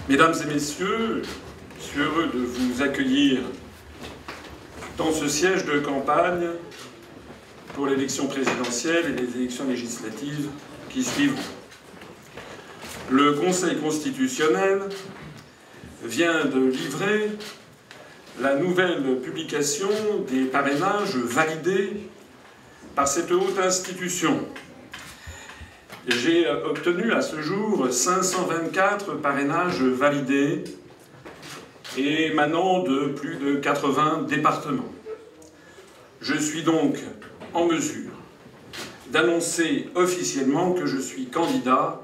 Mesdames et messieurs, je suis heureux de vous accueillir dans ce siège de campagne pour l'élection présidentielle et les élections législatives qui suivront. Le Conseil constitutionnel vient de livrer la nouvelle publication des parrainages validés par cette haute institution. J'ai obtenu à ce jour 524 parrainages validés et émanant de plus de 80 départements. Je suis donc en mesure d'annoncer officiellement que je suis candidat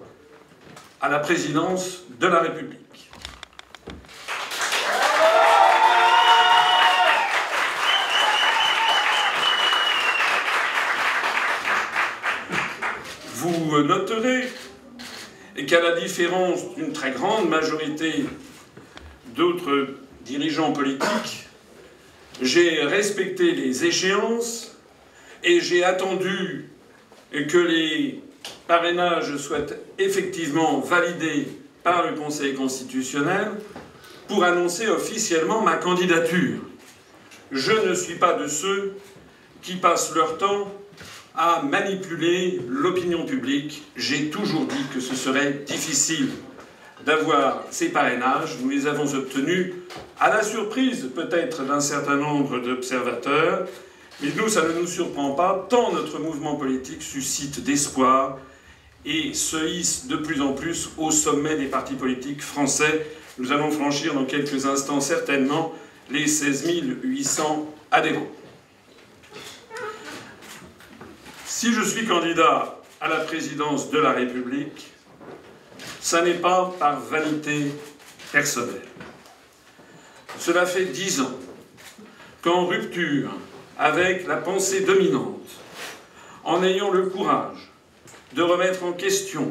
à la présidence de la République. Vous noterez qu'à la différence d'une très grande majorité d'autres dirigeants politiques, j'ai respecté les échéances et j'ai attendu que les parrainages soient effectivement validés par le Conseil constitutionnel pour annoncer officiellement ma candidature. Je ne suis pas de ceux qui passent leur temps à manipuler l'opinion publique. J'ai toujours dit que ce serait difficile d'avoir ces parrainages. Nous les avons obtenus à la surprise peut-être d'un certain nombre d'observateurs, mais nous, ça ne nous surprend pas, tant notre mouvement politique suscite d'espoir et se hisse de plus en plus au sommet des partis politiques français. Nous allons franchir dans quelques instants certainement les 16 800 adhérents. Si je suis candidat à la présidence de la République, ça n'est pas par vanité personnelle. Cela fait 10 ans qu'en rupture avec la pensée dominante, en ayant le courage de remettre en question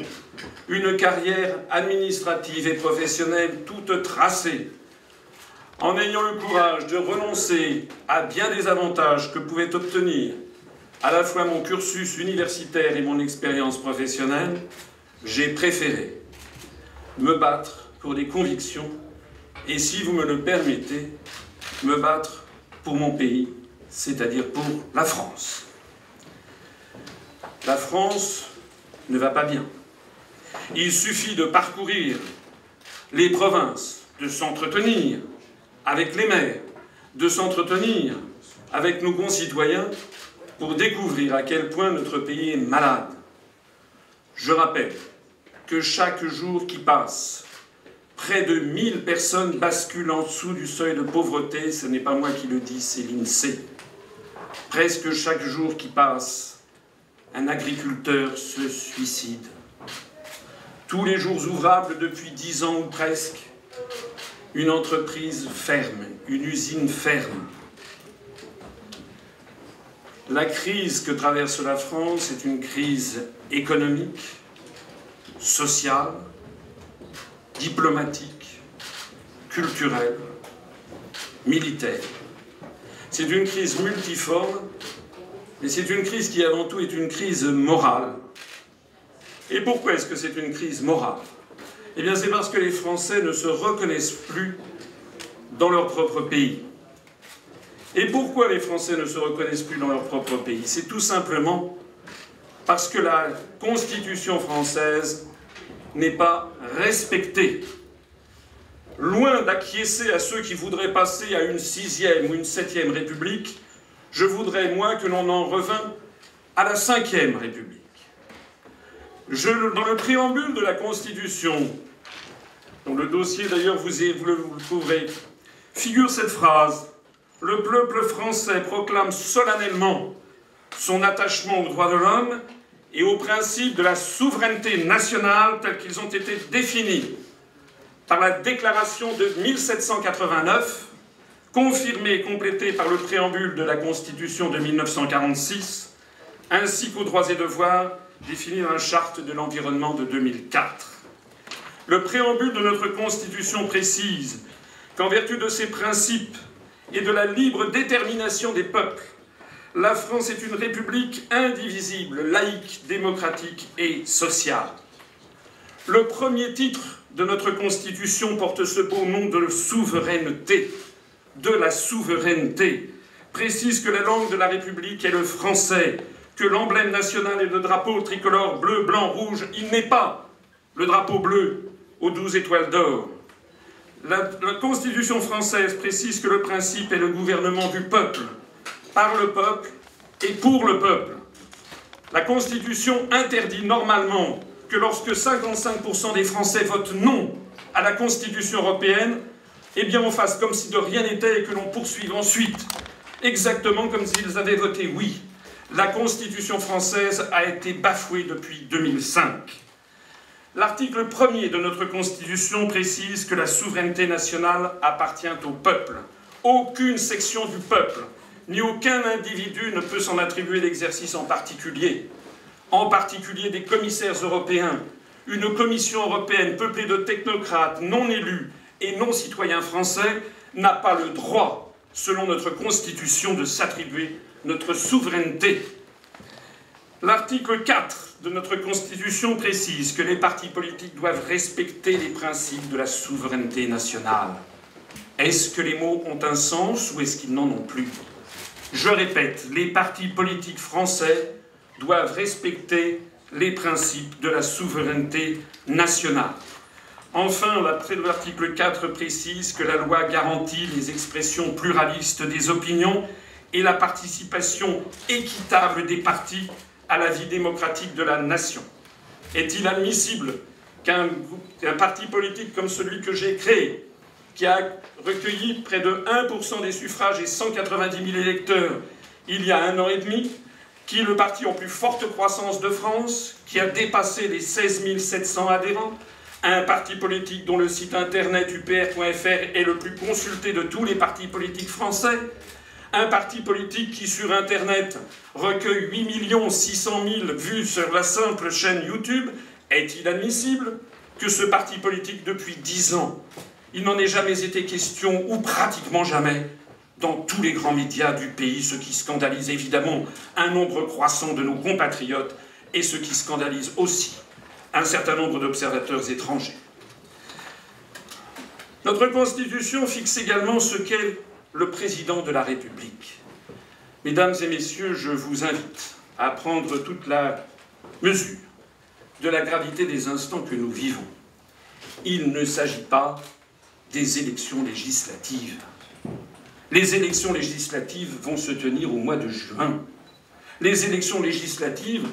une carrière administrative et professionnelle toute tracée, en ayant le courage de renoncer à bien des avantages que pouvait obtenir à la fois mon cursus universitaire et mon expérience professionnelle, j'ai préféré me battre pour des convictions et, si vous me le permettez, me battre pour mon pays, c'est-à-dire pour la France. La France ne va pas bien. Il suffit de parcourir les provinces, de s'entretenir avec les maires, de s'entretenir avec nos concitoyens pour découvrir à quel point notre pays est malade. Je rappelle que chaque jour qui passe, près de 1000 personnes basculent en dessous du seuil de pauvreté. Ce n'est pas moi qui le dis, c'est l'INSEE. Presque chaque jour qui passe, un agriculteur se suicide. Tous les jours ouvrables depuis 10 ans ou presque, une entreprise ferme, une usine ferme. La crise que traverse la France est une crise économique, sociale, diplomatique, culturelle, militaire. C'est une crise multiforme, mais c'est une crise qui avant tout est une crise morale. Et pourquoi est-ce que c'est une crise morale? Eh bien c'est parce que les Français ne se reconnaissent plus dans leur propre pays. Et pourquoi les Français ne se reconnaissent plus dans leur propre pays? C'est tout simplement parce que la Constitution française n'est pas respectée. Loin d'acquiescer à ceux qui voudraient passer à une 6e ou une 7e République, je voudrais, moi, que l'on en revînt à la 5e République. Dans le préambule de la Constitution, dont le dossier d'ailleurs vous le trouverez, figure cette phrase: « Le peuple français proclame solennellement son attachement aux droits de l'homme et aux principes de la souveraineté nationale tels qu'ils ont été définis par la déclaration de 1789, confirmée et complétée par le préambule de la Constitution de 1946, ainsi qu'aux droits et devoirs définis dans la Charte de l'environnement de 2004. Le préambule de notre Constitution précise qu'en vertu de ces principes et de la libre détermination des peuples, la France est une république indivisible, laïque, démocratique et sociale. Le premier titre de notre Constitution porte ce beau nom de souveraineté, de la souveraineté, précise que la langue de la République est le français, que l'emblème national est le drapeau tricolore bleu, blanc, rouge. Il n'est pas le drapeau bleu aux 12 étoiles d'or. La Constitution française précise que le principe est le gouvernement du peuple, par le peuple et pour le peuple. La Constitution interdit normalement que lorsque 55% des Français votent non à la Constitution européenne, eh bien on fasse comme si de rien n'était et que l'on poursuive ensuite, exactement comme s'ils avaient voté oui. La Constitution française a été bafouée depuis 2005. L'article 1er de notre Constitution précise que la souveraineté nationale appartient au peuple. Aucune section du peuple, ni aucun individu ne peut s'en attribuer l'exercice en particulier des commissaires européens. Une commission européenne peuplée de technocrates non élus et non citoyens français n'a pas le droit, selon notre Constitution, de s'attribuer notre souveraineté. L'article 4 de notre Constitution précise que les partis politiques doivent respecter les principes de la souveraineté nationale. Est-ce que les mots ont un sens ou est-ce qu'ils n'en ont plus? Je répète, les partis politiques français doivent respecter les principes de la souveraineté nationale. Enfin, l'article 4 précise que la loi garantit les expressions pluralistes des opinions et la participation équitable des partis à la vie démocratique de la nation. Est-il admissible qu'un parti politique comme celui que j'ai créé, qui a recueilli près de 1% des suffrages et 190 000 électeurs il y a 1 an et demi, qui est le parti en plus forte croissance de France, qui a dépassé les 16 700 adhérents, un parti politique dont le site internet upr.fr est le plus consulté de tous les partis politiques français, un parti politique qui, sur Internet, recueille 8 600 000 vues sur la simple chaîne YouTube. Est-il admissible que ce parti politique, depuis 10 ans, il n'en ait jamais été question, ou pratiquement jamais, dans tous les grands médias du pays, ce qui scandalise évidemment un nombre croissant de nos compatriotes et ce qui scandalise aussi un certain nombre d'observateurs étrangers. Notre Constitution fixe également ce qu'est le président de la République. Mesdames et messieurs, je vous invite à prendre toute la mesure de la gravité des instants que nous vivons. Il ne s'agit pas des élections législatives. Les élections législatives vont se tenir au mois de juin. Les élections législatives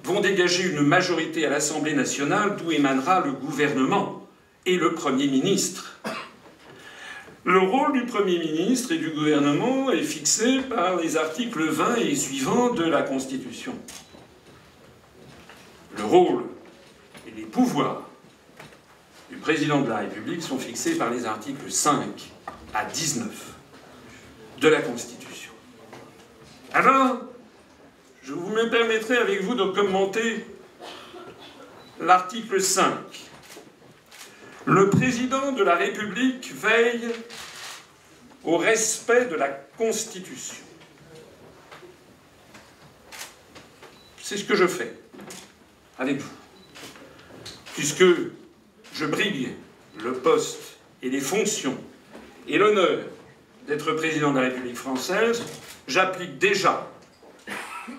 vont dégager une majorité à l'Assemblée nationale d'où émanera le gouvernement et le Premier ministre. Le rôle du Premier ministre et du gouvernement est fixé par les articles 20 et suivants de la Constitution. Le rôle et les pouvoirs du président de la République sont fixés par les articles 5 à 19 de la Constitution. Alors, je me permettrai avec vous de commenter l'article 5. Le président de la République veille au respect de la Constitution. C'est ce que je fais avec vous. Puisque je brigue le poste et les fonctions et l'honneur d'être président de la République française, j'applique déjà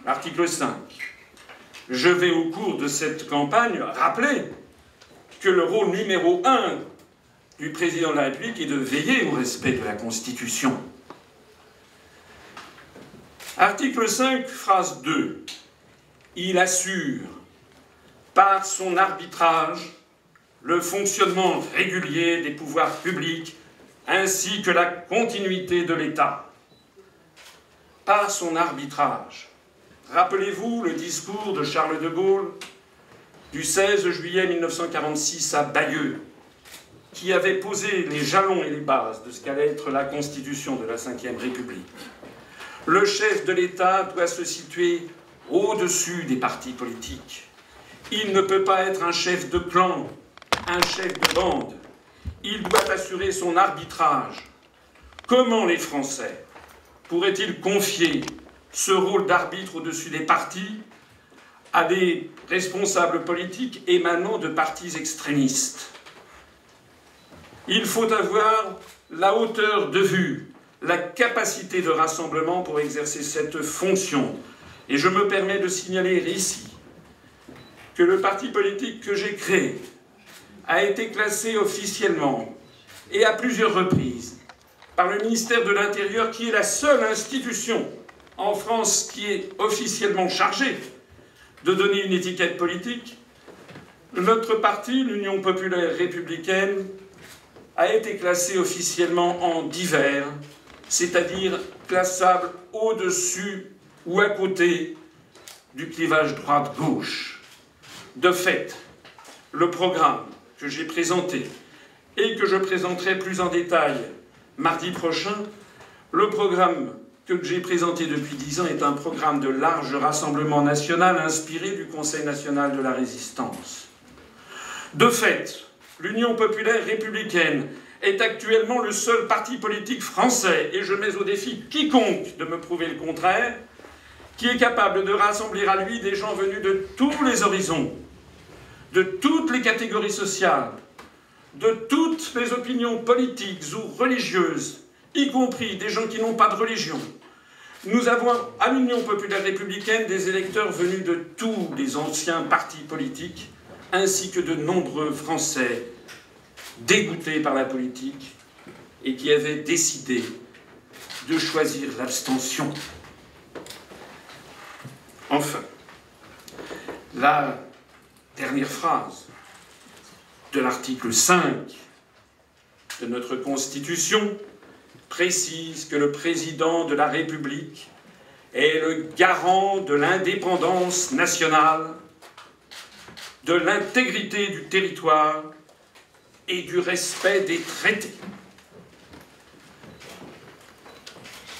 l'article 5. Je vais, au cours de cette campagne, rappeler que le rôle numéro 1 du président de la République est de veiller au respect de la Constitution. Article 5, phrase 2. Il assure, par son arbitrage, le fonctionnement régulier des pouvoirs publics ainsi que la continuité de l'État. Par son arbitrage. Rappelez-vous le discours de Charles de Gaulle du 16 juillet 1946 à Bayeux, qui avait posé les jalons et les bases de ce qu'allait être la Constitution de la Ve République. Le chef de l'État doit se situer au-dessus des partis politiques. Il ne peut pas être un chef de clan, un chef de bande. Il doit assurer son arbitrage. Comment les Français pourraient-ils confier ce rôle d'arbitre au-dessus des partis à des responsables politiques émanant de partis extrémistes? Il faut avoir la hauteur de vue, la capacité de rassemblement pour exercer cette fonction. Et je me permets de signaler ici que le parti politique que j'ai créé a été classé officiellement et à plusieurs reprises par le ministère de l'Intérieur, qui est la seule institution en France qui est officiellement chargée de donner une étiquette politique. Notre parti, l'Union populaire républicaine, a été classé officiellement en divers, c'est-à-dire classable au-dessus ou à côté du clivage droite-gauche. De fait, le programme que j'ai présenté et que je présenterai plus en détail mardi prochain, le programme que j'ai présenté depuis 10 ans est un programme de large rassemblement national inspiré du Conseil national de la Résistance. De fait, l'Union populaire républicaine est actuellement le seul parti politique français, et je mets au défi quiconque de me prouver le contraire, qui est capable de rassembler à lui des gens venus de tous les horizons, de toutes les catégories sociales, de toutes les opinions politiques ou religieuses, y compris des gens qui n'ont pas de religion. Nous avons à l'Union populaire républicaine des électeurs venus de tous les anciens partis politiques, ainsi que de nombreux Français dégoûtés par la politique et qui avaient décidé de choisir l'abstention. Enfin, la dernière phrase de l'article 5 de notre Constitution précise que le président de la République est le garant de l'indépendance nationale, de l'intégrité du territoire et du respect des traités.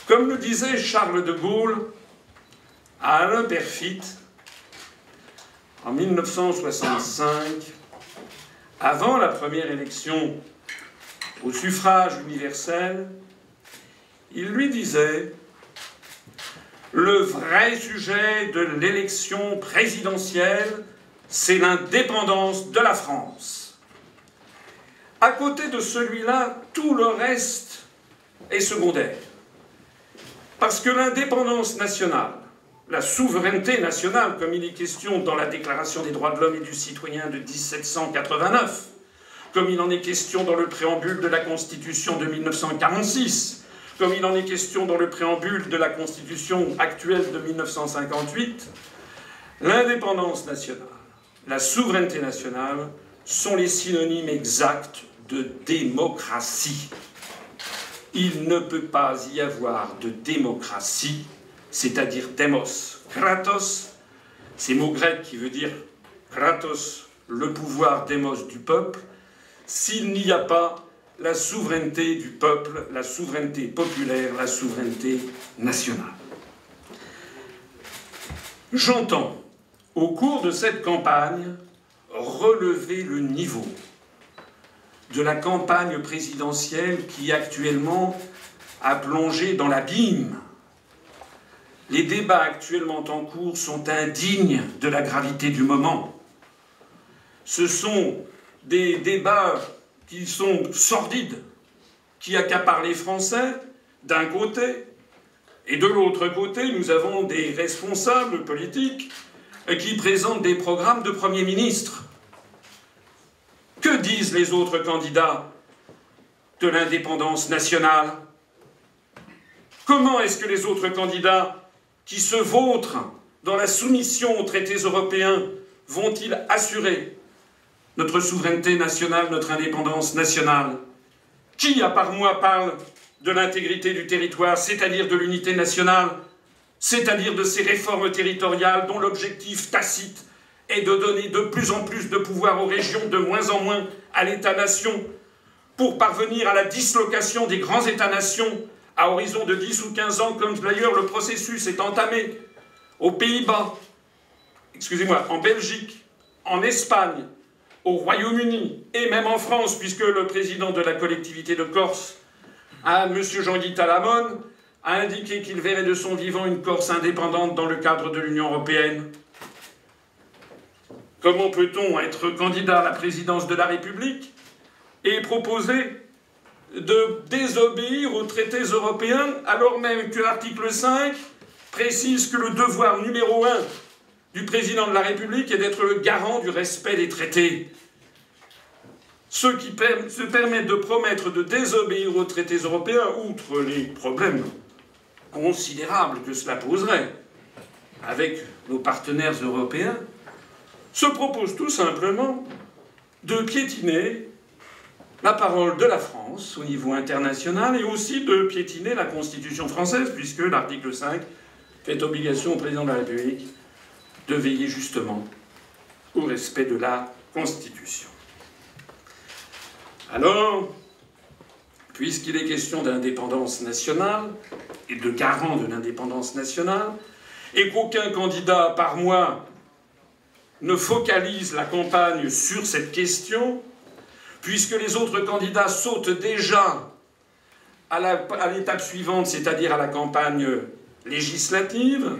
Comme le disait Charles de Gaulle à Alain Peyrefitte en 1965, avant la première élection au suffrage universel, il lui disait « Le vrai sujet de l'élection présidentielle, c'est l'indépendance de la France. À côté de celui-là, tout le reste est secondaire. Parce que l'indépendance nationale, la souveraineté nationale, comme il est question dans la Déclaration des droits de l'homme et du citoyen de 1789, comme il en est question dans le préambule de la Constitution de 1946, comme il en est question dans le préambule de la Constitution actuelle de 1958, l'indépendance nationale, la souveraineté nationale sont les synonymes exacts de démocratie. Il ne peut pas y avoir de démocratie, c'est-à-dire démos, kratos, c'est mot grec qui veut dire kratos, le pouvoir démos du peuple, s'il n'y a pas la souveraineté du peuple, la souveraineté populaire, la souveraineté nationale. J'entends, au cours de cette campagne, relever le niveau de la campagne présidentielle qui actuellement a plongé dans l'abîme. Les débats actuellement en cours sont indignes de la gravité du moment. Ce sont des débats qui sont sordides, qui accaparent les Français d'un côté, et de l'autre côté, nous avons des responsables politiques qui présentent des programmes de Premier ministre. Que disent les autres candidats de l'indépendance nationale? Comment est-ce que les autres candidats qui se vautrent dans la soumission aux traités européens vont-ils assurer notre souveraineté nationale, notre indépendance nationale? Qui, à part moi, parle de l'intégrité du territoire, c'est-à-dire de l'unité nationale, c'est-à-dire de ces réformes territoriales dont l'objectif tacite est de donner de plus en plus de pouvoir aux régions, de moins en moins à l'État-nation, pour parvenir à la dislocation des grands États-nations à horizon de 10 ou 15 ans, comme d'ailleurs le processus est entamé aux Pays-Bas, en Belgique, en Espagne, au Royaume-Uni et même en France, puisque le président de la collectivité de Corse, M. Jean-Guy Talamone, a indiqué qu'il verrait de son vivant une Corse indépendante dans le cadre de l'Union européenne. Comment peut-on être candidat à la présidence de la République et proposer de désobéir aux traités européens, alors même que l'article 5 précise que le devoir numéro 1 du président de la République est d'être le garant du respect des traités. Ceux qui se permettent de promettre de désobéir aux traités européens, outre les problèmes considérables que cela poserait avec nos partenaires européens, se proposent tout simplement de piétiner la parole de la France au niveau international et aussi de piétiner la Constitution française, puisque l'article 5 fait obligation au président de la République de veiller justement au respect de la Constitution. Alors, puisqu'il est question d'indépendance nationale et de garant de l'indépendance nationale, et qu'aucun candidat par mois ne focalise la campagne sur cette question, puisque les autres candidats sautent déjà à l'étape suivante, c'est-à-dire à la campagne législative,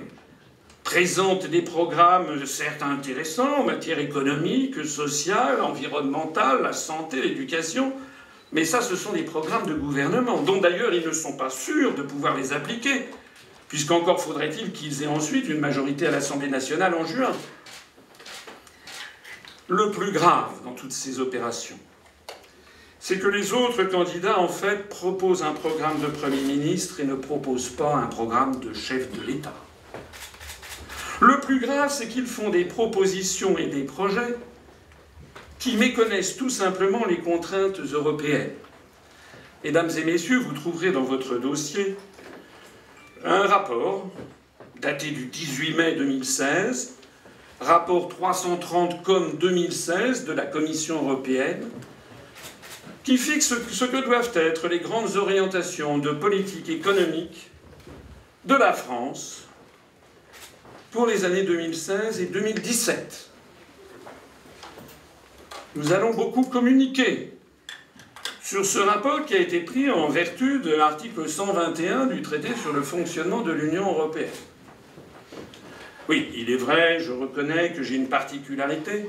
présentent des programmes certes intéressants en matière économique, sociale, environnementale, la santé, l'éducation, mais ça, ce sont des programmes de gouvernement, dont d'ailleurs ils ne sont pas sûrs de pouvoir les appliquer, puisqu'encore faudrait-il qu'ils aient ensuite une majorité à l'Assemblée nationale en juin. Le plus grave dans toutes ces opérations, c'est que les autres candidats, en fait, proposent un programme de Premier ministre et ne proposent pas un programme de chef de l'État. Le plus grave, c'est qu'ils font des propositions et des projets qui méconnaissent tout simplement les contraintes européennes. Mesdames et messieurs, vous trouverez dans votre dossier un rapport daté du 18 mai 2016, rapport 330 COM 2016 de la Commission européenne, qui fixe ce que doivent être les grandes orientations de politique économique de la France pour les années 2016 et 2017. Nous allons beaucoup communiquer sur ce rapport qui a été pris en vertu de l'article 121 du traité sur le fonctionnement de l'Union européenne. Oui, il est vrai, je reconnais que j'ai une particularité,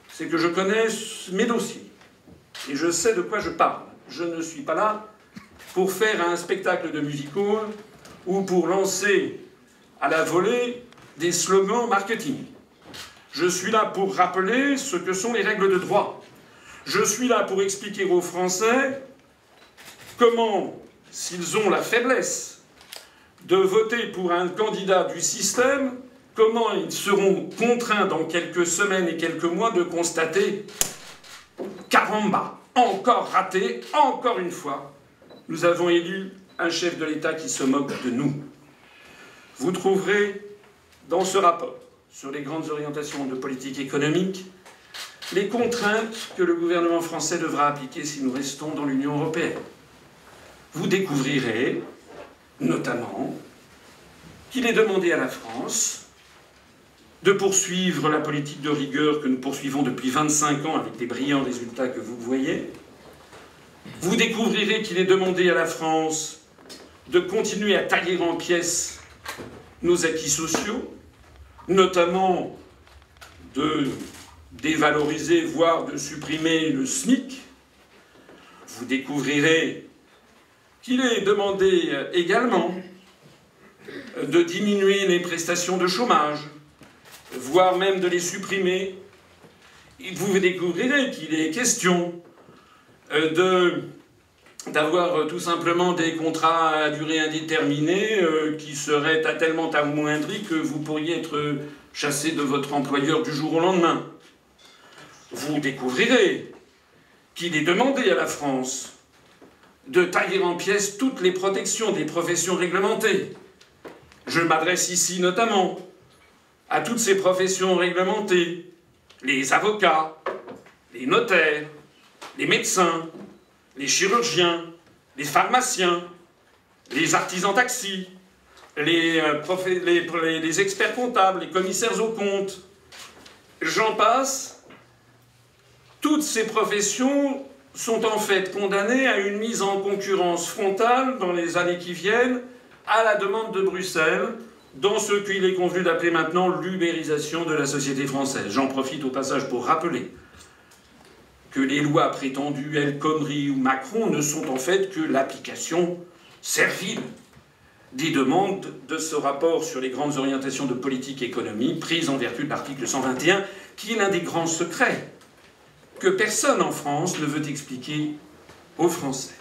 c'est que je connais mes dossiers et je sais de quoi je parle. Je ne suis pas là pour faire un spectacle de music-hall ou pour lancer à la volée des slogans marketing. Je suis là pour rappeler ce que sont les règles de droit. Je suis là pour expliquer aux Français comment, s'ils ont la faiblesse de voter pour un candidat du système, comment ils seront contraints dans quelques semaines et quelques mois de constater « Caramba, encore raté, encore une fois, nous avons élu un chef de l'État qui se moque de nous ». Vous trouverez dans ce rapport sur les grandes orientations de politique économique les contraintes que le gouvernement français devra appliquer si nous restons dans l'Union européenne. Vous découvrirez notamment qu'il est demandé à la France de poursuivre la politique de rigueur que nous poursuivons depuis 25 ans avec les brillants résultats que vous voyez. Vous découvrirez qu'il est demandé à la France de continuer à tailler en pièces nos acquis sociaux, notamment de dévaloriser, voire de supprimer le SMIC. Vous découvrirez qu'il est demandé également de diminuer les prestations de chômage, voire même de les supprimer. Vous découvrirez qu'il est question d'avoir tout simplement des contrats à durée indéterminée qui seraient tellement amoindris que vous pourriez être chassé de votre employeur du jour au lendemain. Vous découvrirez qu'il est demandé à la France de tailler en pièces toutes les protections des professions réglementées. Je m'adresse ici notamment à toutes ces professions réglementées, les avocats, les notaires, les médecins, les chirurgiens, les pharmaciens, les artisans taxis, les experts comptables, les commissaires aux comptes, j'en passe. Toutes ces professions sont en fait condamnées à une mise en concurrence frontale dans les années qui viennent, à la demande de Bruxelles, dans ce qu'il est convenu d'appeler maintenant l'ubérisation de la société française. J'en profite au passage pour rappeler que les lois prétendues El Khomri ou Macron ne sont en fait que l'application servile des demandes de ce rapport sur les grandes orientations de politique et économie prises en vertu de l'article 121, qui est l'un des grands secrets que personne en France ne veut expliquer aux Français.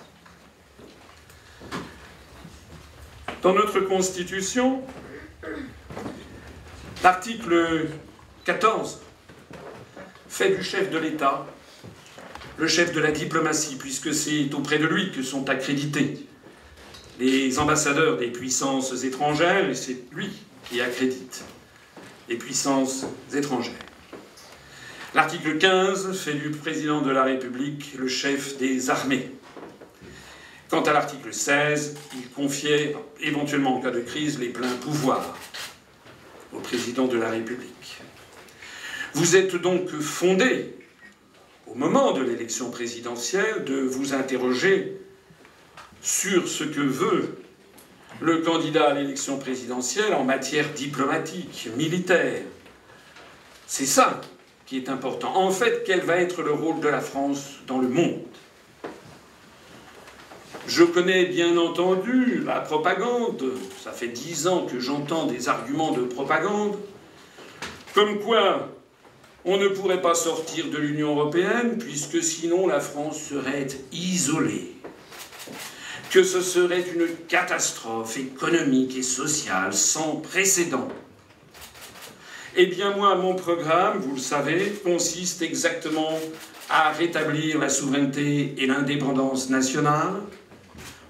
Dans notre Constitution, l'article 14 fait du chef de l'État le chef de la diplomatie, puisque c'est auprès de lui que sont accrédités les ambassadeurs des puissances étrangères, et c'est lui qui accrédite les puissances étrangères. L'article 15 fait du président de la République le chef des armées. Quant à l'article 16, il confiait, éventuellement en cas de crise, les pleins pouvoirs au président de la République. Vous êtes donc fondé, au moment de l'élection présidentielle, de vous interroger sur ce que veut le candidat à l'élection présidentielle en matière diplomatique, militaire. C'est ça qui est important. En fait, quel va être le rôle de la France dans le monde ? Je connais bien entendu la propagande. Ça fait 10 ans que j'entends des arguments de propagande, comme quoi on ne pourrait pas sortir de l'Union européenne, puisque sinon la France serait isolée, que ce serait une catastrophe économique et sociale sans précédent. Eh bien moi, mon programme, vous le savez, consiste exactement à rétablir la souveraineté et l'indépendance nationale.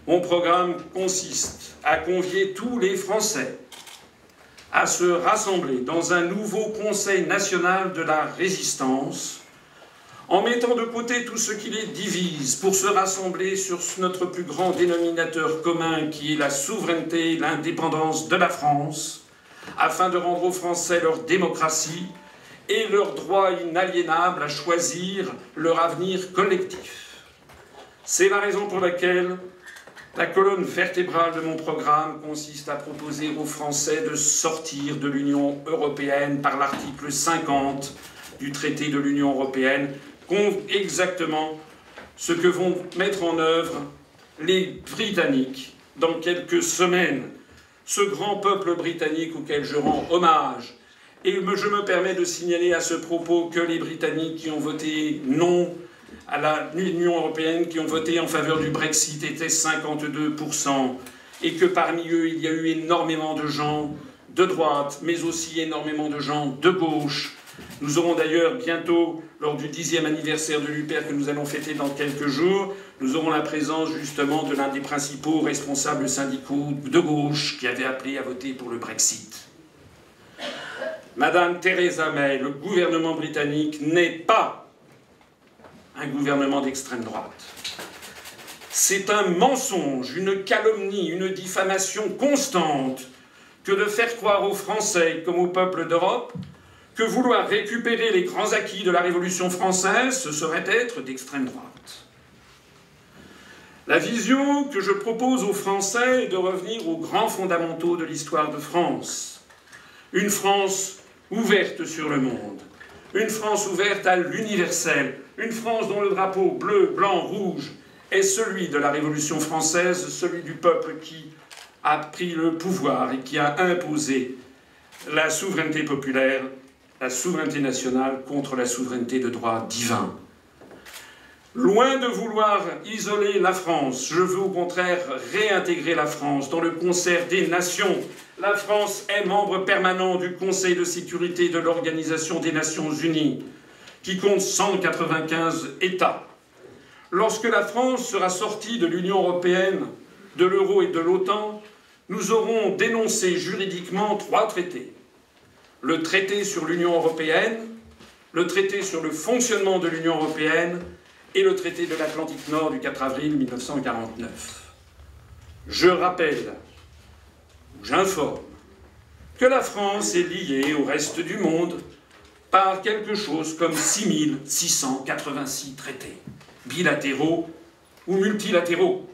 Mon programme consiste à convier tous les Français à se rassembler dans un nouveau Conseil national de la résistance, en mettant de côté tout ce qui les divise pour se rassembler sur notre plus grand dénominateur commun qui est la souveraineté et l'indépendance de la France, afin de rendre aux Français leur démocratie et leur droit inaliénable à choisir leur avenir collectif. C'est la raison pour laquelle la colonne vertébrale de mon programme consiste à proposer aux Français de sortir de l'Union européenne par l'article 50 du traité de l'Union européenne, exactement ce que vont mettre en œuvre les Britanniques dans quelques semaines. Ce grand peuple britannique auquel je rends hommage. Et je me permets de signaler à ce propos que les Britanniques qui ont voté non à l'Union européenne, qui ont voté en faveur du Brexit, étaient 52%, et que parmi eux, il y a eu énormément de gens de droite, mais aussi énormément de gens de gauche. Nous aurons d'ailleurs bientôt, lors du 10e anniversaire de l'UPR que nous allons fêter dans quelques jours, nous aurons la présence justement de l'un des principaux responsables syndicaux de gauche qui avait appelé à voter pour le Brexit. Madame Theresa May, le gouvernement britannique n'est pas un gouvernement d'extrême droite. C'est un mensonge, une calomnie, une diffamation constante que de faire croire aux Français comme au peuple d'Europe que vouloir récupérer les grands acquis de la Révolution française, ce serait être d'extrême droite. La vision que je propose aux Français est de revenir aux grands fondamentaux de l'histoire de France. Une France ouverte sur le monde, une France ouverte à l'universel, une France dont le drapeau bleu, blanc, rouge est celui de la Révolution française, celui du peuple qui a pris le pouvoir et qui a imposé la souveraineté populaire, la souveraineté nationale contre la souveraineté de droit divin. Loin de vouloir isoler la France, je veux au contraire réintégrer la France dans le concert des nations. La France est membre permanent du Conseil de sécurité de l'Organisation des Nations Unies, qui compte 195 États. Lorsque la France sera sortie de l'Union européenne, de l'euro et de l'OTAN, nous aurons dénoncé juridiquement 3 traités. Le traité sur l'Union européenne, le traité sur le fonctionnement de l'Union européenne et le traité de l'Atlantique Nord du 4 avril 1949. Je rappelle, j'informe, que la France est liée au reste du monde par quelque chose comme 6686 traités, bilatéraux ou multilatéraux.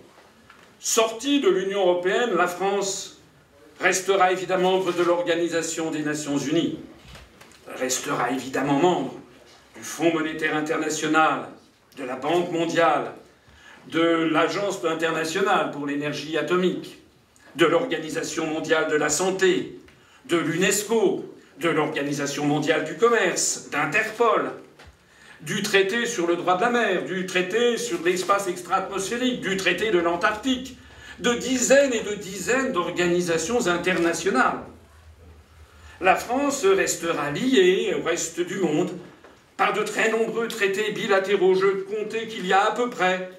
Sortie de l'Union européenne, la France restera évidemment membre de l'Organisation des Nations Unies, restera évidemment membre du Fonds monétaire international, de la Banque mondiale, de l'Agence internationale pour l'énergie atomique, de l'Organisation mondiale de la santé, de l'UNESCO, de l'Organisation mondiale du commerce, d'Interpol, du traité sur le droit de la mer, du traité sur l'espace extra-atmosphérique, du traité de l'Antarctique, de dizaines et de dizaines d'organisations internationales. La France restera liée au reste du monde par de très nombreux traités bilatéraux. Je comptais qu'il y a à peu près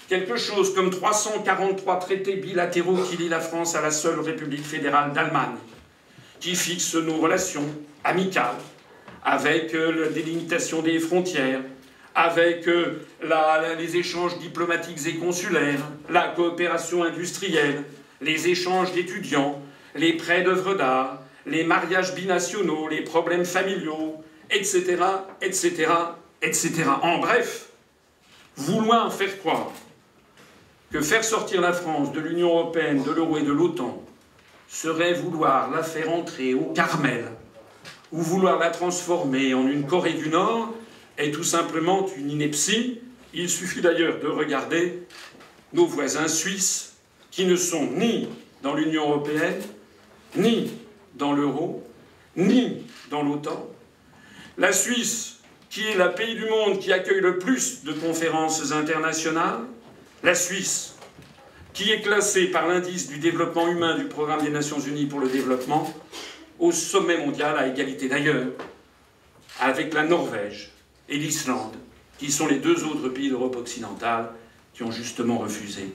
quelque chose comme 343 traités bilatéraux qui lient la France à la seule République fédérale d'Allemagne, qui fixent nos relations amicales, avec la délimitation des frontières, avec les échanges diplomatiques et consulaires, la coopération industrielle, les échanges d'étudiants, les prêts d'œuvres d'art, les mariages binationaux, les problèmes familiaux, etc., etc., etc. En bref, vouloir faire croire que faire sortir la France de l'Union européenne, de l'euro et de l'OTAN serait vouloir la faire entrer au Carmel, ou vouloir la transformer en une Corée du Nord, est tout simplement une ineptie. Il suffit d'ailleurs de regarder nos voisins suisses, qui ne sont ni dans l'Union européenne, ni dans l'euro, ni dans l'OTAN. La Suisse, qui est le pays du monde qui accueille le plus de conférences internationales, la Suisse, qui est classée par l'indice du développement humain du Programme des Nations Unies pour le développement au sommet mondial, à égalité d'ailleurs avec la Norvège et l'Islande, qui sont les deux autres pays d'Europe occidentale qui ont justement refusé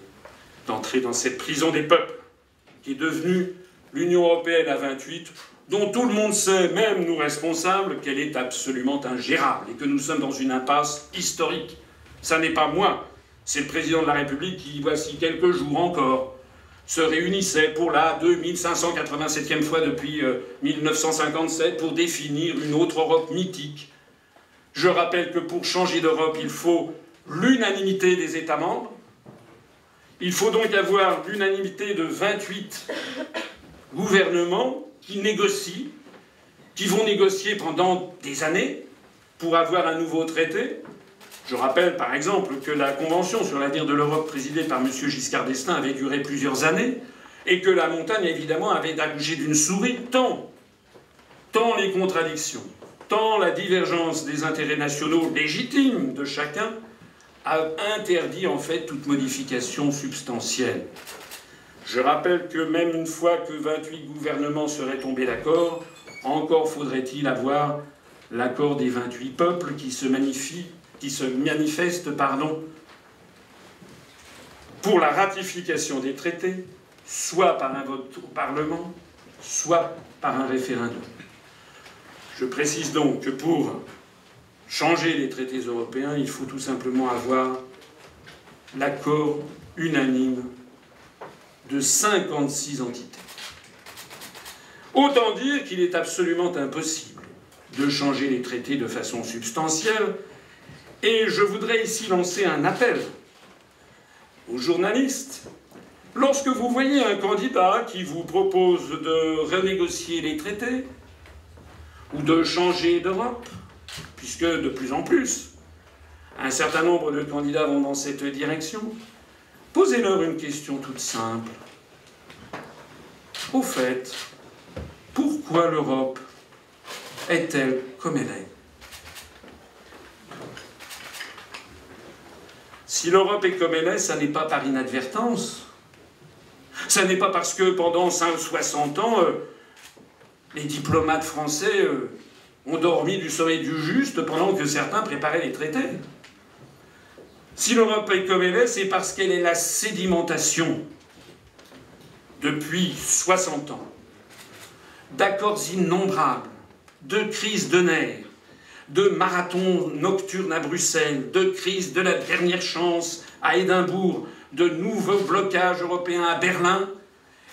d'entrer dans cette prison des peuples, qui est devenue l'Union européenne à 28, dont tout le monde sait, même nous responsables, qu'elle est absolument ingérable et que nous sommes dans une impasse historique. Ça n'est pas moi, c'est le président de la République qui, voici quelques jours encore, se réunissait pour la 2587e fois depuis 1957 pour définir une autre Europe mythique. Je rappelle que pour changer d'Europe, il faut l'unanimité des États membres. Il faut donc avoir l'unanimité de 28 gouvernements qui négocient, qui vont négocier pendant des années pour avoir un nouveau traité. Je rappelle par exemple que la Convention sur l'avenir de l'Europe présidée par M. Giscard d'Estaing avait duré plusieurs années et que la montagne évidemment avait accouché d'une souris, tant les contradictions, tant la divergence des intérêts nationaux légitimes de chacun a interdit en fait toute modification substantielle. Je rappelle que même une fois que 28 gouvernements seraient tombés d'accord, encore faudrait-il avoir l'accord des 28 peuples qui se manifestent pour la ratification des traités, soit par un vote au Parlement, soit par un référendum. Je précise donc que pour changer les traités européens, il faut tout simplement avoir l'accord unanime de 56 entités. Autant dire qu'il est absolument impossible de changer les traités de façon substantielle, et je voudrais ici lancer un appel aux journalistes. Lorsque vous voyez un candidat qui vous propose de renégocier les traités, ou de changer d'Europe, puisque de plus en plus, un certain nombre de candidats vont dans cette direction, posez-leur une question toute simple. Au fait, pourquoi l'Europe est-elle comme elle est? Si l'Europe est comme elle est, ça n'est pas par inadvertance. Ça n'est pas parce que pendant 60 ans, les diplomates français ont dormi du sommeil du juste pendant que certains préparaient les traités. Si l'Europe est comme elle est, c'est parce qu'elle est la sédimentation, depuis 60 ans, d'accords innombrables, de crises de nerfs, de marathons nocturnes à Bruxelles, de crises de la dernière chance à Édimbourg, de nouveaux blocages européens à Berlin,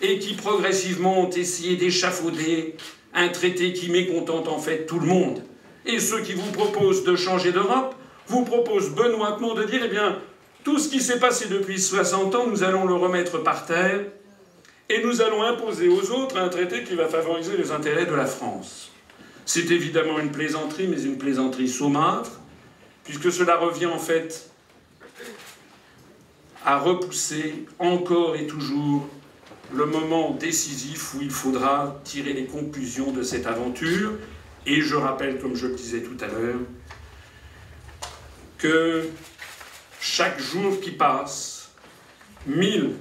et qui progressivement ont essayé d'échafauder un traité qui mécontente en fait tout le monde. Et ceux qui vous proposent de changer d'Europe vous proposent benoîtement de dire « Eh bien, tout ce qui s'est passé depuis 60 ans, nous allons le remettre par terre et nous allons imposer aux autres un traité qui va favoriser les intérêts de la France. » C'est évidemment une plaisanterie, mais une plaisanterie saumâtre, puisque cela revient en fait à repousser encore et toujours le moment décisif où il faudra tirer les conclusions de cette aventure. Et je rappelle, comme je le disais tout à l'heure, que chaque jour qui passe, 1000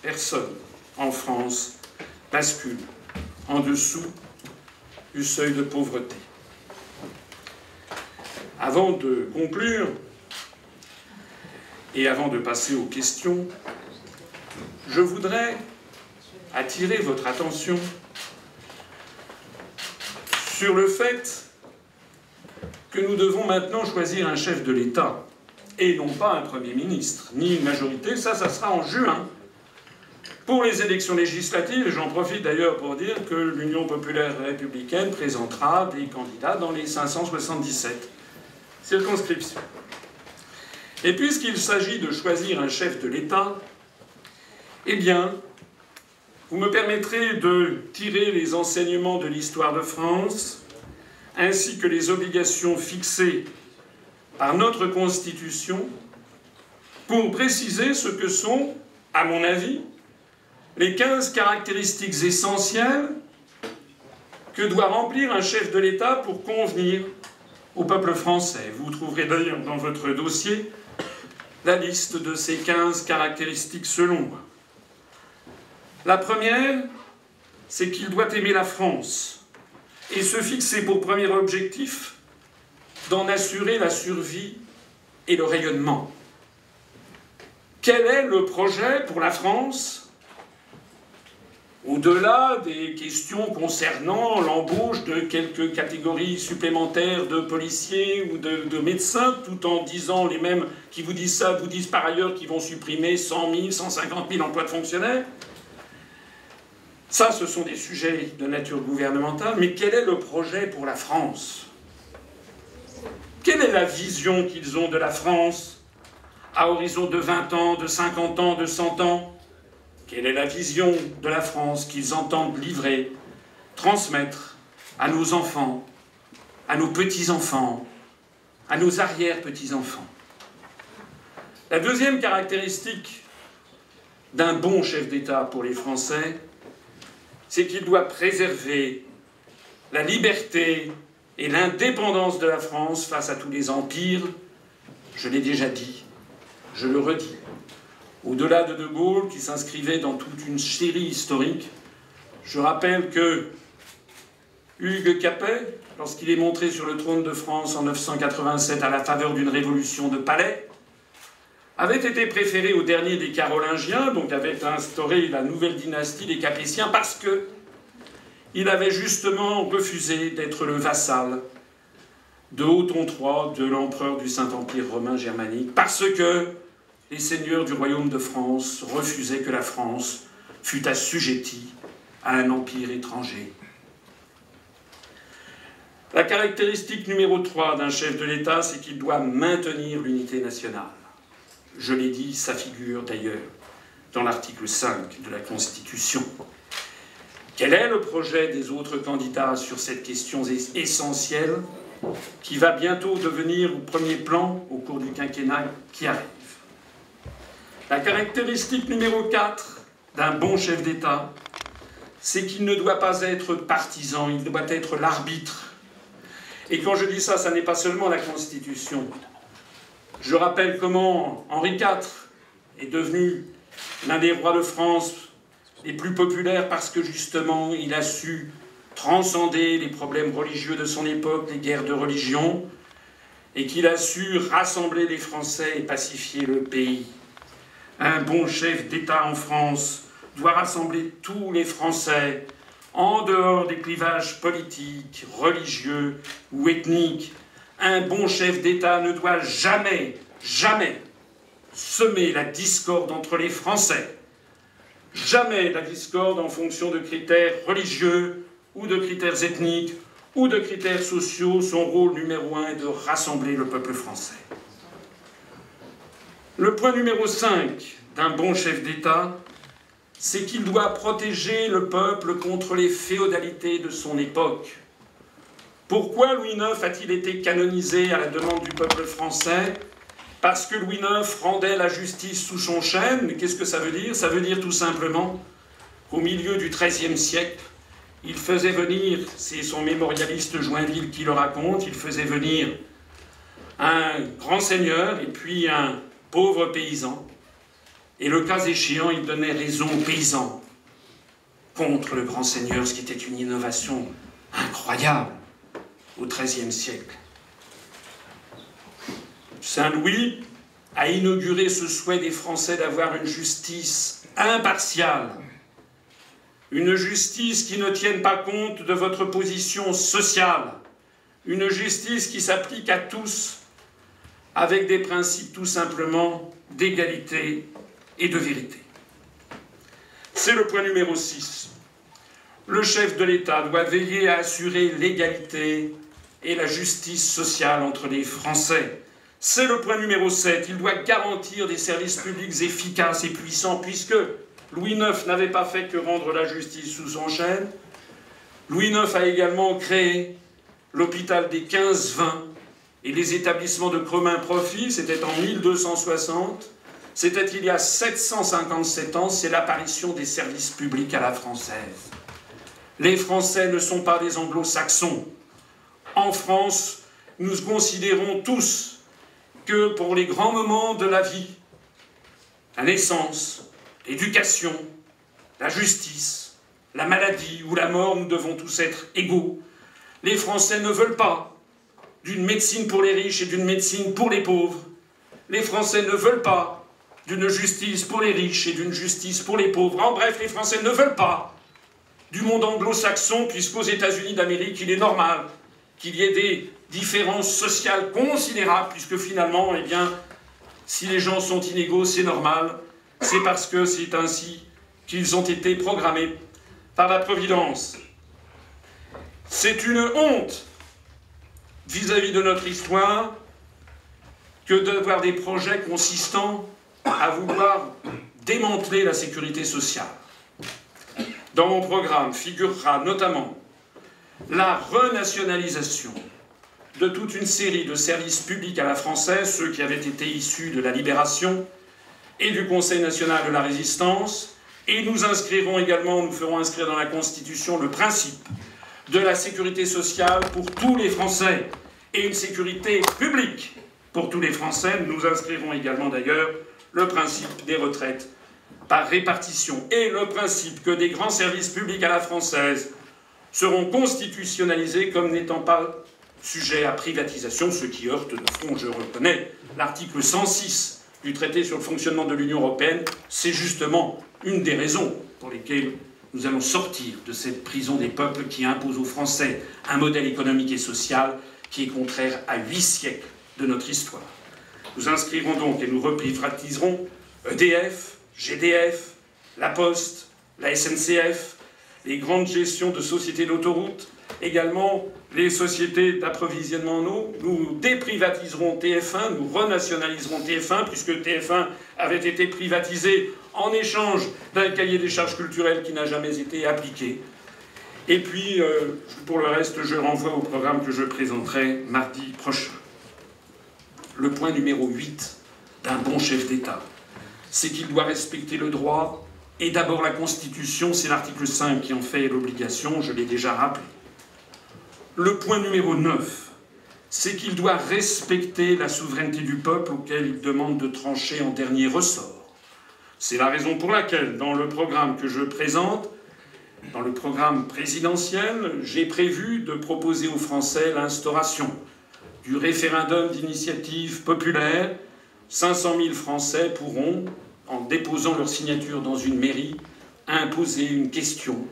personnes en France basculent en dessous du seuil de pauvreté. Avant de conclure, et avant de passer aux questions, je voudrais attirer votre attention sur le fait que nous devons maintenant choisir un chef de l'État, et non pas un Premier ministre, ni une majorité. Ça sera en juin, pour les élections législatives. Et j'en profite d'ailleurs pour dire que l'Union populaire républicaine présentera des candidats dans les 577 circonscriptions. Et puisqu'il s'agit de choisir un chef de l'État, eh bien, vous me permettrez de tirer les enseignements de l'histoire de France, ainsi que les obligations fixées par notre Constitution, pour préciser ce que sont, à mon avis, les 15 caractéristiques essentielles que doit remplir un chef de l'État pour convenir au peuple français. Vous trouverez d'ailleurs dans votre dossier la liste de ces 15 caractéristiques selon moi. La première, c'est qu'il doit aimer la France et se fixer pour premier objectif d'en assurer la survie et le rayonnement. Quel est le projet pour la France ? Au-delà des questions concernant l'embauche de quelques catégories supplémentaires de policiers ou de médecins, tout en disant les mêmes qui vous disent ça, vous disent par ailleurs qu'ils vont supprimer 100 000, 150 000 emplois de fonctionnaires. Ça, ce sont des sujets de nature gouvernementale, mais quel est le projet pour la France ? Quelle est la vision qu'ils ont de la France à horizon de 20 ans, de 50 ans, de 100 ans ? Quelle est la vision de la France qu'ils entendent livrer, transmettre à nos enfants, à nos petits-enfants, à nos arrière-petits-enfants ? La deuxième caractéristique d'un bon chef d'État pour les Français, c'est qu'il doit préserver la liberté et l'indépendance de la France face à tous les empires. Je l'ai déjà dit, je le redis. Au-delà de De Gaulle, qui s'inscrivait dans toute une série historique, je rappelle que Hugues Capet, lorsqu'il est monté sur le trône de France en 987 à la faveur d'une révolution de palais, avait été préféré au dernier des Carolingiens, donc avait instauré la nouvelle dynastie des Capétiens, parce que il avait justement refusé d'être le vassal de Othon III, de l'empereur du Saint-Empire romain germanique, parce que les seigneurs du royaume de France refusaient que la France fût assujettie à un empire étranger. La caractéristique numéro 3 d'un chef de l'État, c'est qu'il doit maintenir l'unité nationale. Je l'ai dit, ça figure d'ailleurs dans l'article 5 de la Constitution. Quel est le projet des autres candidats sur cette question essentielle qui va bientôt devenir au premier plan au cours du quinquennat qui arrive ? La caractéristique numéro 4 d'un bon chef d'État, c'est qu'il ne doit pas être partisan, il doit être l'arbitre. Et quand je dis ça, ça n'est pas seulement la Constitution. Je rappelle comment Henri IV est devenu l'un des rois de France les plus populaires parce que justement il a su transcender les problèmes religieux de son époque, les guerres de religion, et qu'il a su rassembler les Français et pacifier le pays. Un bon chef d'État en France doit rassembler tous les Français en dehors des clivages politiques, religieux ou ethniques. Un bon chef d'État ne doit jamais, jamais semer la discorde entre les Français. Jamais la discorde en fonction de critères religieux ou de critères ethniques ou de critères sociaux. Son rôle numéro 1 est de rassembler le peuple français. Le point numéro 5 d'un bon chef d'État, c'est qu'il doit protéger le peuple contre les féodalités de son époque. Pourquoi Louis IX a-t-il été canonisé à la demande du peuple français ? parce que Louis IX rendait la justice sous son chêne. Mais qu'est-ce que ça veut dire? Ça veut dire tout simplement qu'au milieu du XIIIe siècle, il faisait venir, c'est son mémorialiste Joinville qui le raconte, il faisait venir un grand seigneur et puis un pauvre paysan. Et le cas échéant, il donnait raison aux paysans contre le grand seigneur, ce qui était une innovation incroyable au XIIIe siècle. Saint Louis a inauguré ce souhait des Français d'avoir une justice impartiale, une justice qui ne tienne pas compte de votre position sociale, une justice qui s'applique à tous avec des principes tout simplement d'égalité et de vérité. C'est le point numéro 6. Le chef de l'État doit veiller à assurer l'égalité et la justice sociale entre les Français. C'est le point numéro 7. Il doit garantir des services publics efficaces et puissants, puisque Louis IX n'avait pas fait que rendre la justice sous son chêne. Louis IX a également créé l'hôpital des 15-20 et les établissements de commun profit. C'était en 1260. C'était il y a 757 ans. C'est l'apparition des services publics à la française. Les Français ne sont pas des anglo-saxons. En France, nous considérons tous que pour les grands moments de la vie, la naissance, l'éducation, la justice, la maladie ou la mort, nous devons tous être égaux. Les Français ne veulent pas d'une médecine pour les riches et d'une médecine pour les pauvres. Les Français ne veulent pas d'une justice pour les riches et d'une justice pour les pauvres. En bref, les Français ne veulent pas du monde anglo-saxon, puisqu'aux États-Unis d'Amérique, il est normal qu'il y ait des différences sociales considérables, puisque finalement, eh bien, si les gens sont inégaux, c'est normal. C'est parce que c'est ainsi qu'ils ont été programmés par la Providence. C'est une honte vis-à-vis de notre histoire que d'avoir des projets consistant à vouloir démanteler la sécurité sociale. Dans mon programme figurera notamment la renationalisation de toute une série de services publics à la française, ceux qui avaient été issus de la Libération et du Conseil national de la Résistance, et nous ferons inscrire dans la Constitution le principe de la sécurité sociale pour tous les Français et une sécurité publique pour tous les Français. Nous inscrirons également d'ailleurs le principe des retraites par répartition et le principe que des grands services publics à la française seront constitutionnalisés comme n'étant pas sujets à privatisation, ce qui heurte de front, je reconnais, l'article 106 du traité sur le fonctionnement de l'Union européenne. C'est justement une des raisons pour lesquelles nous allons sortir de cette prison des peuples qui impose aux Français un modèle économique et social qui est contraire à 8 siècles de notre histoire. Nous inscrirons donc et nous reprivatiserons EDF, GDF, La Poste, la SNCF, les grandes gestions de sociétés d'autoroutes, également les sociétés d'approvisionnement en eau. Nous déprivatiserons TF1, nous renationaliserons TF1, puisque TF1 avait été privatisé en échange d'un cahier des charges culturelles qui n'a jamais été appliqué. Et puis, pour le reste, je renvoie au programme que je présenterai mardi prochain. Le point numéro 8 d'un bon chef d'État, c'est qu'il doit respecter le droit, et d'abord la Constitution, c'est l'article 5 qui en fait l'obligation, je l'ai déjà rappelé. Le point numéro 9, c'est qu'il doit respecter la souveraineté du peuple auquel il demande de trancher en dernier ressort. C'est la raison pour laquelle, dans le programme que je présente, dans le programme présidentiel, j'ai prévu de proposer aux Français l'instauration du référendum d'initiative populaire. 500 000 Français pourront, en déposant leur signature dans une mairie, imposer une question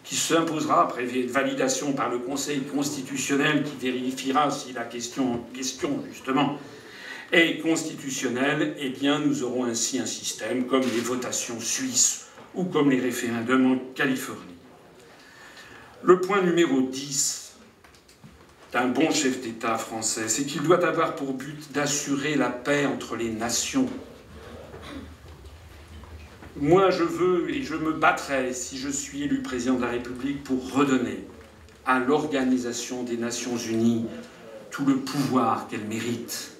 qui s'imposera après validation par le Conseil constitutionnel qui vérifiera si la question en question, justement, est constitutionnelle. Eh bien, nous aurons ainsi un système comme les votations suisses ou comme les référendums en Californie. Le point numéro 10 d'un bon chef d'État français, c'est qu'il doit avoir pour but d'assurer la paix entre les nations. Moi, je veux et je me battrai, si je suis élu président de la République, pour redonner à l'Organisation des Nations Unies tout le pouvoir qu'elle mérite.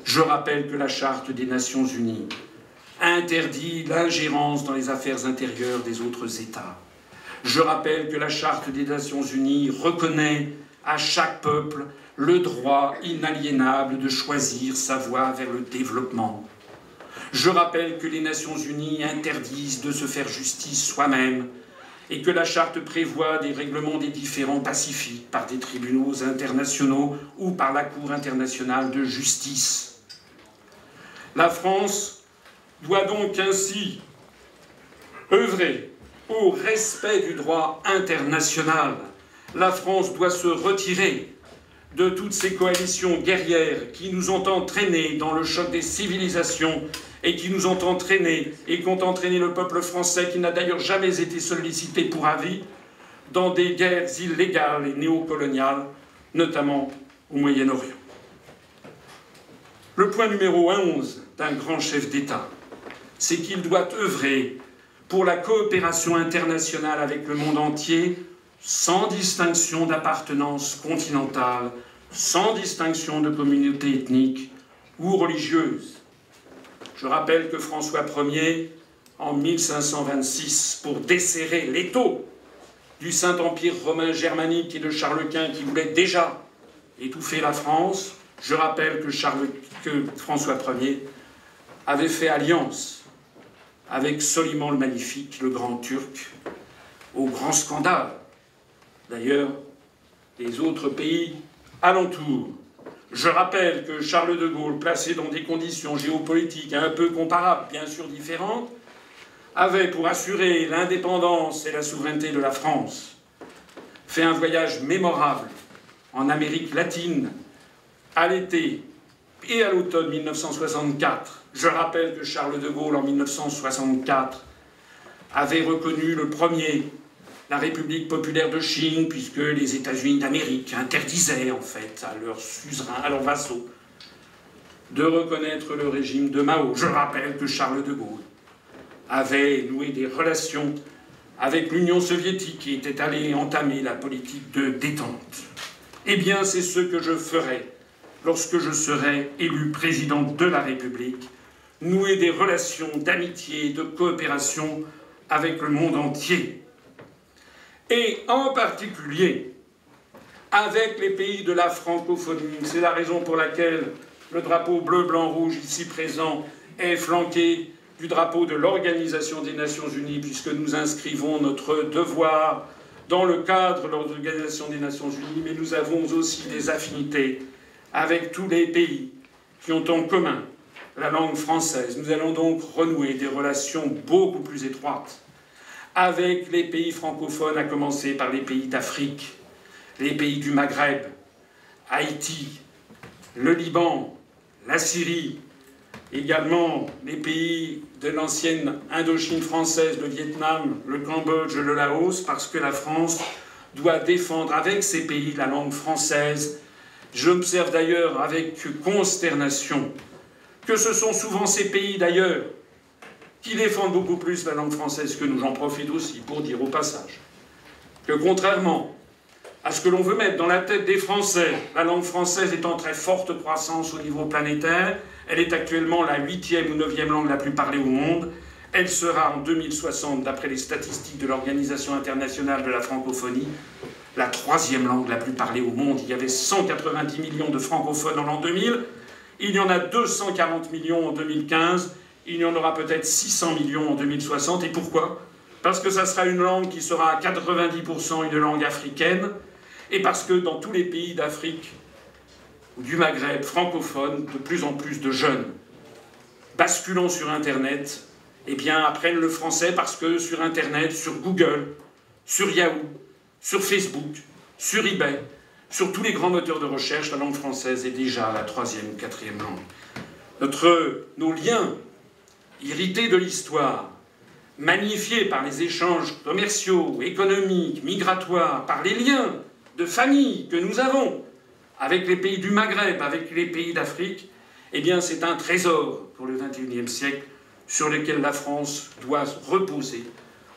Je rappelle que la Charte des Nations Unies interdit l'ingérence dans les affaires intérieures des autres États. Je rappelle que la Charte des Nations Unies reconnaît à chaque peuple le droit inaliénable de choisir sa voie vers le développement. Je rappelle que les Nations Unies interdisent de se faire justice soi-même et que la Charte prévoit des règlements des différends pacifiques par des tribunaux internationaux ou par la Cour internationale de justice. La France doit donc ainsi œuvrer au respect du droit international. La France doit se retirer de toutes ces coalitions guerrières qui nous ont entraînés dans le choc des civilisations et qui nous ont entraînés et qui ont entraîné le peuple français, qui n'a d'ailleurs jamais été sollicité pour avis, dans des guerres illégales et néocoloniales, notamment au Moyen-Orient. Le point numéro 11 d'un grand chef d'État, c'est qu'il doit œuvrer pour la coopération internationale avec le monde entier, sans distinction d'appartenance continentale, sans distinction de communauté ethnique ou religieuse. Je rappelle que François Ier, en 1526, pour desserrer l'étau du Saint-Empire romain germanique et de Charles Quint qui voulait déjà étouffer la France, je rappelle que François Ier avait fait alliance avec Soliman le Magnifique, le grand Turc, au grand scandale. D'ailleurs, les autres pays alentours. Je rappelle que Charles de Gaulle, placé dans des conditions géopolitiques un peu comparables, bien sûr différentes, avait, pour assurer l'indépendance et la souveraineté de la France, fait un voyage mémorable en Amérique latine, à l'été et à l'automne 1964. Je rappelle que Charles de Gaulle, en 1964, avait reconnu le premier la République populaire de Chine, puisque les États-Unis d'Amérique interdisaient, en fait, à leurs suzerains, à leurs vassaux, de reconnaître le régime de Mao. Je rappelle que Charles de Gaulle avait noué des relations avec l'Union soviétique et était allé entamer la politique de détente. Eh bien, c'est ce que je ferai lorsque je serai élu président de la République, nouer des relations d'amitié et de coopération avec le monde entier. Et en particulier avec les pays de la francophonie. C'est la raison pour laquelle le drapeau bleu, blanc, rouge, ici présent, est flanqué du drapeau de l'Organisation des Nations Unies, puisque nous inscrivons notre devoir dans le cadre de l'Organisation des Nations Unies, mais nous avons aussi des affinités avec tous les pays qui ont en commun la langue française. Nous allons donc renouer des relations beaucoup plus étroites avec les pays francophones, à commencer par les pays d'Afrique, les pays du Maghreb, Haïti, le Liban, la Syrie, également les pays de l'ancienne Indochine française, le Vietnam, le Cambodge, le Laos, parce que la France doit défendre avec ces pays la langue française. J'observe d'ailleurs avec consternation que ce sont souvent ces pays d'ailleurs qui défendent beaucoup plus la langue française que nous. J'en profite aussi pour dire au passage que contrairement à ce que l'on veut mettre dans la tête des Français, la langue française est en très forte croissance au niveau planétaire. Elle est actuellement la 8e ou 9e langue la plus parlée au monde. Elle sera en 2060, d'après les statistiques de l'Organisation internationale de la francophonie, la 3e langue la plus parlée au monde. Il y avait 190 millions de francophones en l'an 2000. Il y en a 240 millions en 2015. Il y en aura peut-être 600 millions en 2060. Et pourquoi? Parce que ça sera une langue qui sera à 90% une langue africaine, et parce que dans tous les pays d'Afrique ou du Maghreb francophone, de plus en plus de jeunes basculant sur Internet, eh bien, apprennent le français parce que sur Internet, sur Google, sur Yahoo, sur Facebook, sur eBay, sur tous les grands moteurs de recherche, la langue française est déjà la 3e ou 4e langue. Nos liens hérités de l'histoire, magnifiés par les échanges commerciaux, économiques, migratoires, par les liens de famille que nous avons avec les pays du Maghreb, avec les pays d'Afrique, eh bien c'est un trésor pour le XXIe siècle sur lequel la France doit reposer.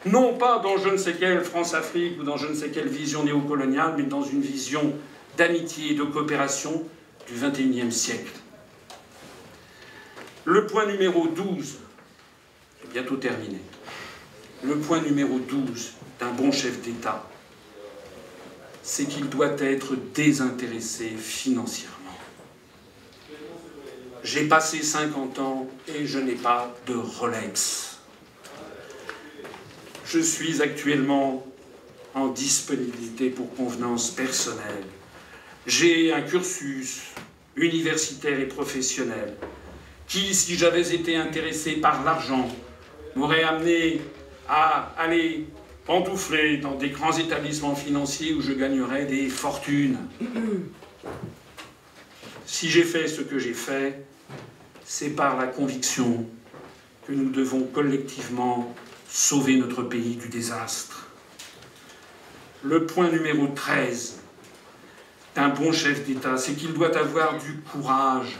Non pas dans je ne sais quelle France-Afrique ou dans je ne sais quelle vision néocoloniale, mais dans une vision d'amitié et de coopération du XXIe siècle. Le point numéro 12, c'est bientôt terminé. Le point numéro 12 d'un bon chef d'État, c'est qu'il doit être désintéressé financièrement. J'ai passé 50 ans et je n'ai pas de Rolex. Je suis actuellement en disponibilité pour convenance personnelle. J'ai un cursus universitaire et professionnel qui, si j'avais été intéressé par l'argent, m'aurait amené à aller pantoufler dans des grands établissements financiers où je gagnerais des fortunes. Si j'ai fait ce que j'ai fait, c'est par la conviction que nous devons collectivement sauver notre pays du désastre. Le point numéro 13 d'un bon chef d'État, c'est qu'il doit avoir du courage.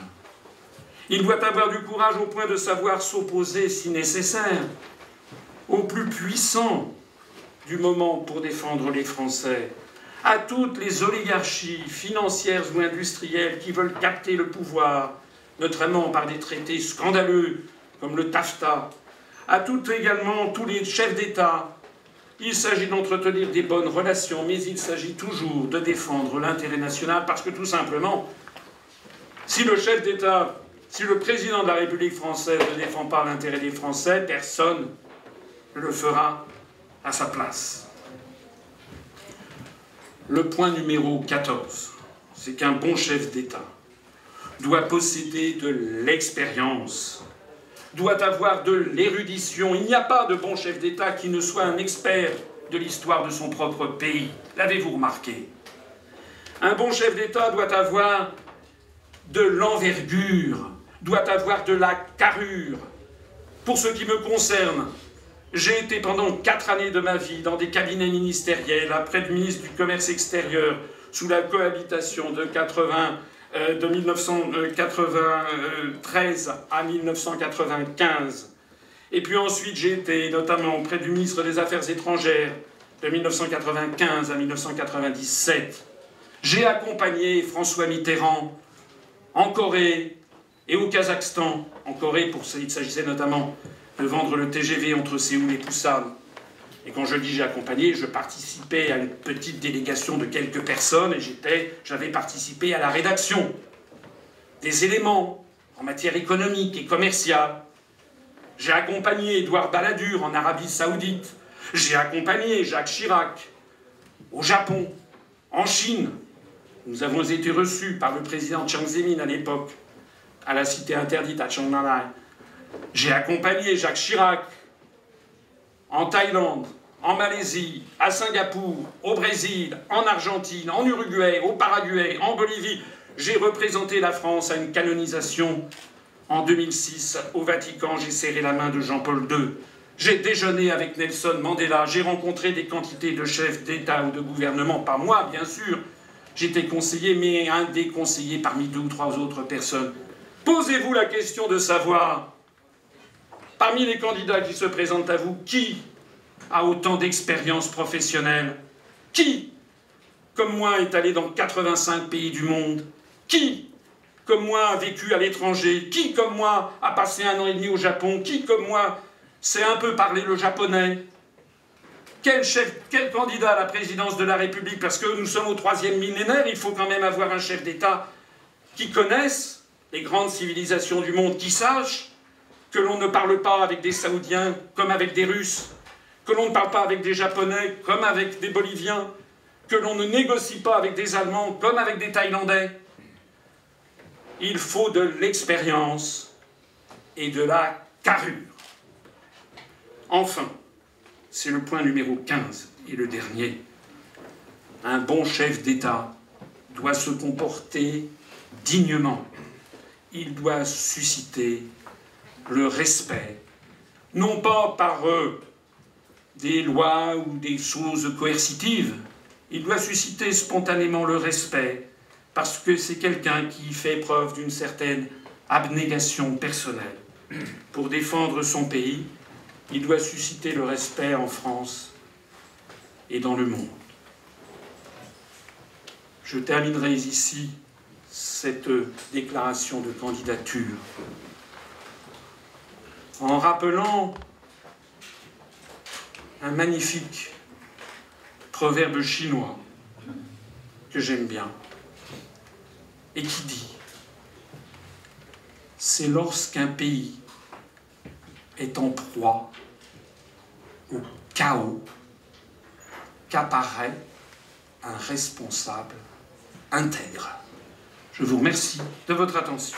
Il doit avoir du courage au point de savoir s'opposer, si nécessaire, au plus puissant du moment pour défendre les Français, à toutes les oligarchies financières ou industrielles qui veulent capter le pouvoir, notamment par des traités scandaleux comme le TAFTA, à toutes également tous les chefs d'État. Il s'agit d'entretenir des bonnes relations, mais il s'agit toujours de défendre l'intérêt national, parce que tout simplement, si le chef d'État, si le président de la République française ne défend pas l'intérêt des Français, personne ne le fera à sa place. Le point numéro 14, c'est qu'un bon chef d'État doit posséder de l'expérience, doit avoir de l'érudition. Il n'y a pas de bon chef d'État qui ne soit un expert de l'histoire de son propre pays. L'avez-vous remarqué? Un bon chef d'État doit avoir de l'envergure, doit avoir de la carrure. Pour ce qui me concerne, j'ai été pendant 4 années de ma vie dans des cabinets ministériels, après le ministre du Commerce extérieur, sous la cohabitation de 1993 à 1995. Et puis ensuite, j'ai été notamment auprès du ministre des Affaires étrangères de 1995 à 1997. J'ai accompagné François Mitterrand en Corée et au Kazakhstan. En Corée, il s'agissait notamment de vendre le TGV entre Séoul et Busan. Et quand je dis j'ai accompagné, je participais à une petite délégation de quelques personnes et j'avais participé à la rédaction des éléments en matière économique et commerciale. J'ai accompagné Édouard Balladur en Arabie Saoudite. J'ai accompagné Jacques Chirac au Japon, en Chine. Nous avons été reçus par le président Jiang Zemin à l'époque, à la cité interdite à Chiang Mai. J'ai accompagné Jacques Chirac en Thaïlande, en Malaisie, à Singapour, au Brésil, en Argentine, en Uruguay, au Paraguay, en Bolivie. J'ai représenté la France à une canonisation en 2006 au Vatican. J'ai serré la main de Jean-Paul II. J'ai déjeuné avec Nelson Mandela. J'ai rencontré des quantités de chefs d'État ou de gouvernement, pas moi bien sûr. J'étais conseiller, mais un des conseillers parmi 2 ou 3 autres personnes. Posez-vous la question de savoir, parmi les candidats qui se présentent à vous, qui a autant d'expérience professionnelle? Qui, comme moi, est allé dans 85 pays du monde? Qui, comme moi, a vécu à l'étranger? Qui, comme moi, a passé 1 an et demi au Japon? Qui, comme moi, sait un peu parler le japonais? Quel candidat à la présidence de la République? Parce que nous sommes au 3e millénaire, il faut quand même avoir un chef d'État qui connaisse les grandes civilisations du monde, qui sache que l'on ne parle pas avec des Saoudiens comme avec des Russes, que l'on ne parle pas avec des Japonais comme avec des Boliviens, que l'on ne négocie pas avec des Allemands comme avec des Thaïlandais. Il faut de l'expérience et de la carrure. Enfin, c'est le point numéro 15 et le dernier. Un bon chef d'État doit se comporter dignement. Il doit susciter le respect, non pas par des lois ou des choses coercitives. Il doit susciter spontanément le respect, parce que c'est quelqu'un qui fait preuve d'une certaine abnégation personnelle. Pour défendre son pays, il doit susciter le respect en France et dans le monde. Je terminerai ici cette déclaration de candidature en rappelant un magnifique proverbe chinois que j'aime bien et qui dit « C'est lorsqu'un pays est en proie au chaos qu'apparaît un responsable intègre. » Je vous remercie de votre attention.